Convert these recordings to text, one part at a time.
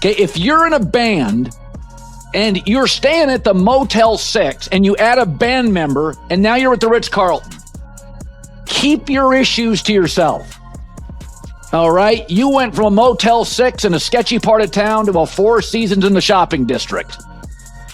Okay, if you're in a band and you're staying at the Motel 6 and you add a band member and now you're at the Ritz-Carlton, keep your issues to yourself. All right? You went from a Motel 6 in a sketchy part of town to a Four Seasons in the shopping district.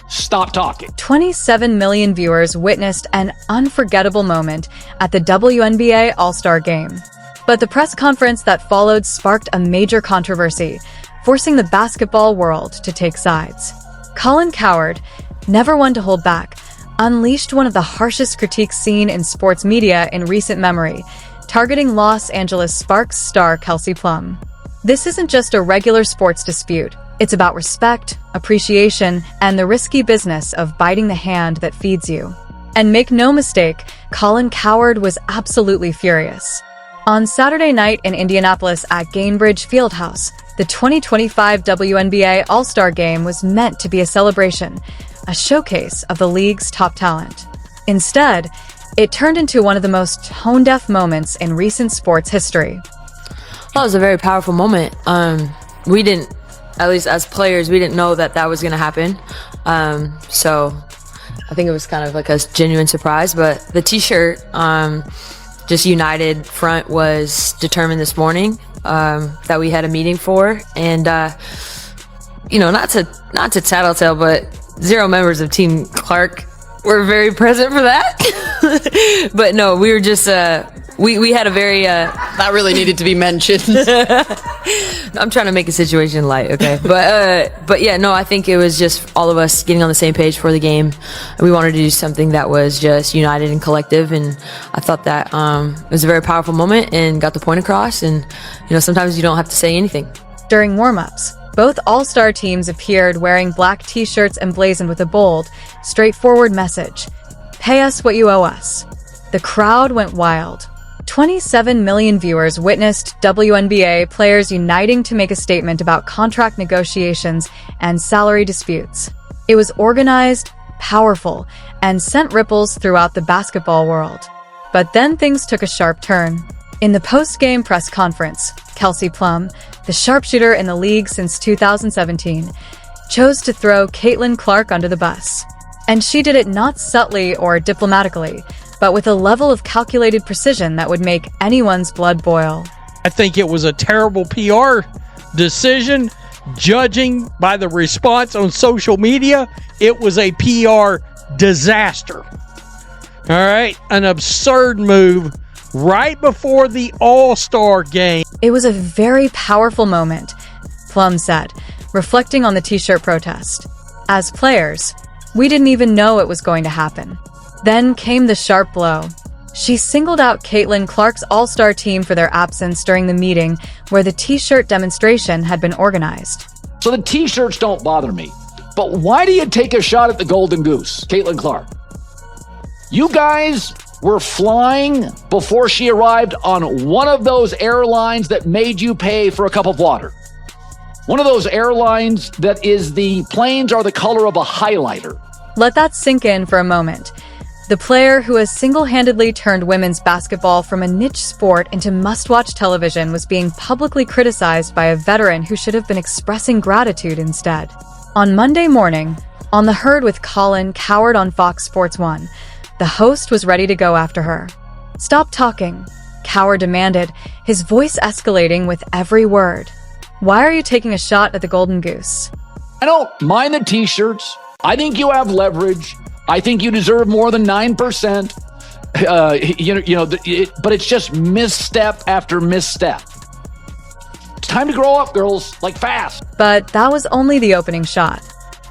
Stop talking. 27 million viewers witnessed an unforgettable moment at the WNBA All-Star Game. But the press conference that followed sparked a major controversy, forcing the basketball world to take sides. Colin Cowherd, never one to hold back, unleashed one of the harshest critiques seen in sports media in recent memory, targeting Los Angeles Sparks star Kelsey Plum. This isn't just a regular sports dispute. It's about respect, appreciation, and the risky business of biting the hand that feeds you. And make no mistake, Colin Cowherd was absolutely furious. On Saturday night in Indianapolis at Gainbridge Fieldhouse, the 2025 WNBA All-Star Game was meant to be a celebration, a showcase of the league's top talent. Instead, it turned into one of the most tone-deaf moments in recent sports history. Well, it was a very powerful moment. We didn't, at least as players, we didn't know that was going to happen. So I think it was kind of like a genuine surprise. But the T-shirt, just United front, was determined this morning that we had a meeting for. And, not to tattletale, but 0 members of Team Clark were very present for that. But no, we were just... We had a very... that really needed to be mentioned. I'm trying to make a situation light, okay? But yeah, no, I think it was just all of us getting on the same page for the game. And we wanted to do something that was just united and collective. And I thought that it was a very powerful moment and got the point across. And, sometimes you don't have to say anything. During warm-ups, both all-star teams appeared wearing black T-shirts emblazoned with a bold, straightforward message: "Pay us what you owe us." The crowd went wild. 27 million viewers witnessed WNBA players uniting to make a statement about contract negotiations and salary disputes. It was organized, powerful, and sent ripples throughout the basketball world. But then things took a sharp turn. In the post-game press conference, Kelsey Plum, the sharpshooter in the league since 2017, chose to throw Caitlin Clark under the bus. And she did it not subtly or diplomatically, but with a level of calculated precision that would make anyone's blood boil. I think it was a terrible PR decision. Judging by the response on social media, it was a PR disaster. All right, an absurd move right before the All-Star Game. It was a very powerful moment, Plum said, reflecting on the T-shirt protest. As players, we didn't even know it was going to happen. Then came the sharp blow. She singled out Caitlin Clark's All-Star team for their absence during the meeting where the T-shirt demonstration had been organized. So the T-shirts don't bother me. But why do you take a shot at the Golden Goose, Caitlin Clark? You guys were flying before she arrived on one of those airlines that made you pay for a cup of water. One of those airlines that is the planes are the color of a highlighter. Let that sink in for a moment. The player who has single-handedly turned women's basketball from a niche sport into must-watch television was being publicly criticized by a veteran who should have been expressing gratitude instead. On Monday morning, on The Herd with Colin Cowherd on Fox Sports 1, the host was ready to go after her. "Stop talking," Cowherd demanded, his voice escalating with every word. "Why are you taking a shot at the Golden Goose?" I don't mind the T-shirts. I think you have leverage. I think you deserve more than 9%. But it's just misstep after misstep. It's time to grow up, girls, like fast. But that was only the opening shot.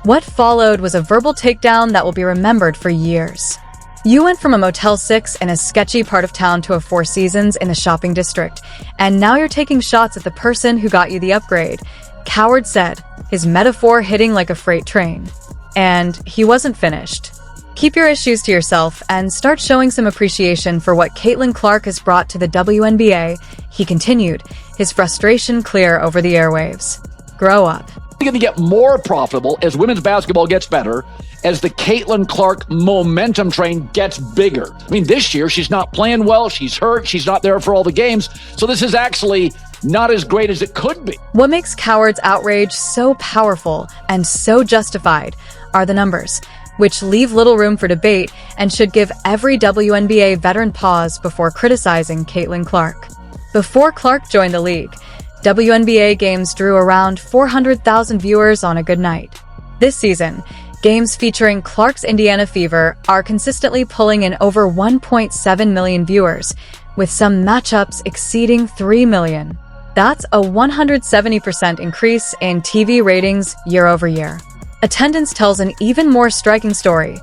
What followed was a verbal takedown that will be remembered for years. You went from a Motel 6 in a sketchy part of town to a Four Seasons in the shopping district, and now you're taking shots at the person who got you the upgrade, Cowherd said, his metaphor hitting like a freight train. And he wasn't finished. Keep your issues to yourself and start showing some appreciation for what Caitlin Clark has brought to the WNBA, he continued, his frustration clear over the airwaves. Grow up. It's going to get more profitable as women's basketball gets better, as the Caitlin Clark momentum train gets bigger. I mean, this year she's not playing well, she's hurt, she's not there for all the games. So this is actually not as great as it could be. What makes Cowherd's outrage so powerful and so justified are the numbers, which leave little room for debate and should give every WNBA veteran pause before criticizing Caitlin Clark. Before Clark joined the league, WNBA games drew around 400,000 viewers on a good night. This season, games featuring Clark's Indiana Fever are consistently pulling in over 1.7 million viewers, with some matchups exceeding 3 million. That's a 170% increase in TV ratings year over year. Attendance tells an even more striking story.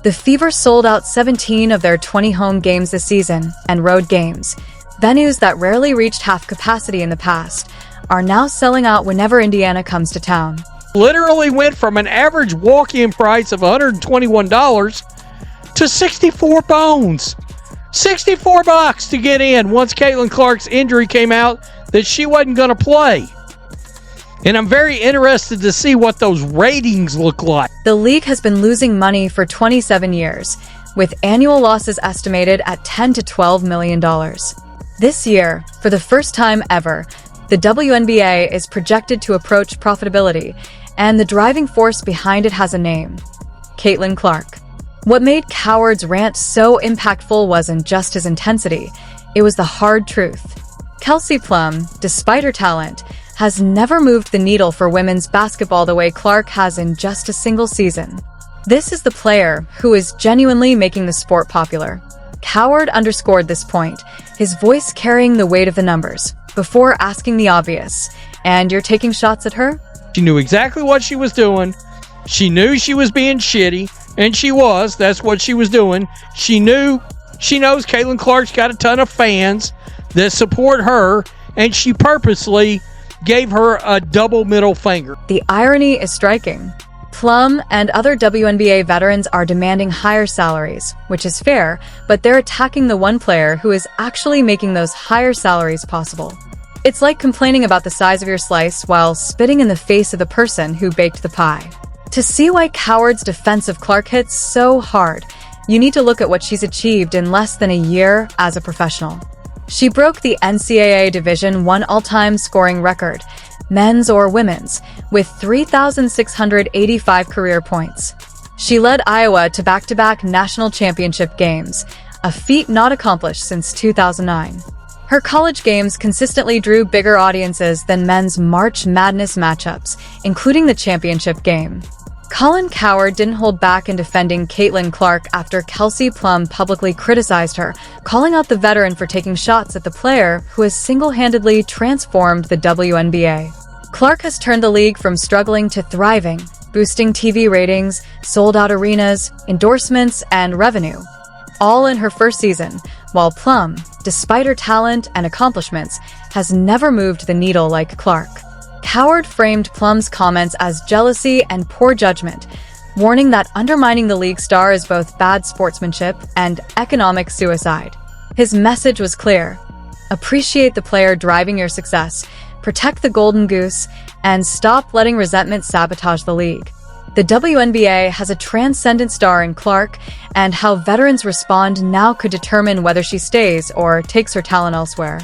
The Fever sold out 17 of their 20 home games this season, and road games, venues that rarely reached half capacity in the past, are now selling out whenever Indiana comes to town. Literally went from an average walk-in price of $121 to 64 bones. $64 to get in once Caitlin Clark's injury came out that she wasn't going to play. And I'm very interested to see what those ratings look like. The league has been losing money for 27 years, with annual losses estimated at $10 to $12 million. This year, for the first time ever, the WNBA is projected to approach profitability, and the driving force behind it has a name: Caitlin Clark. What made Cowherd's rant so impactful wasn't just his intensity, it was the hard truth. Kelsey Plum, despite her talent, has never moved the needle for women's basketball the way Clark has in just a single season. This is the player who is genuinely making the sport popular. Cowherd underscored this point, his voice carrying the weight of the numbers, before asking the obvious: "And you're taking shots at her?" She knew exactly what she was doing. She knew she was being shitty, and she was. That's what she was doing. She knows Caitlin Clark's got a ton of fans that support her, and she purposely gave her a double middle finger. The irony is striking. Plum and other WNBA veterans are demanding higher salaries, which is fair, but they're attacking the one player who is actually making those higher salaries possible. It's like complaining about the size of your slice while spitting in the face of the person who baked the pie. To see why Cowherd's defense of Clark hits so hard, you need to look at what she's achieved in less than a year as a professional. She broke the NCAA Division I all-time scoring record, men's or women's, with 3,685 career points. She led Iowa to back-to-back national championship games, a feat not accomplished since 2009. Her college games consistently drew bigger audiences than men's March Madness matchups, including the championship game. Colin Cowherd didn't hold back in defending Caitlin Clark after Kelsey Plum publicly criticized her, calling out the veteran for taking shots at the player who has single-handedly transformed the WNBA. Clark has turned the league from struggling to thriving, boosting TV ratings, sold-out arenas, endorsements, and revenue, all in her first season, while Plum, despite her talent and accomplishments, has never moved the needle like Clark. Cowherd framed Plum's comments as jealousy and poor judgment, warning that undermining the league star is both bad sportsmanship and economic suicide. His message was clear: appreciate the player driving your success, protect the golden goose, and stop letting resentment sabotage the league. The WNBA has a transcendent star in Clark, and how veterans respond now could determine whether she stays or takes her talent elsewhere.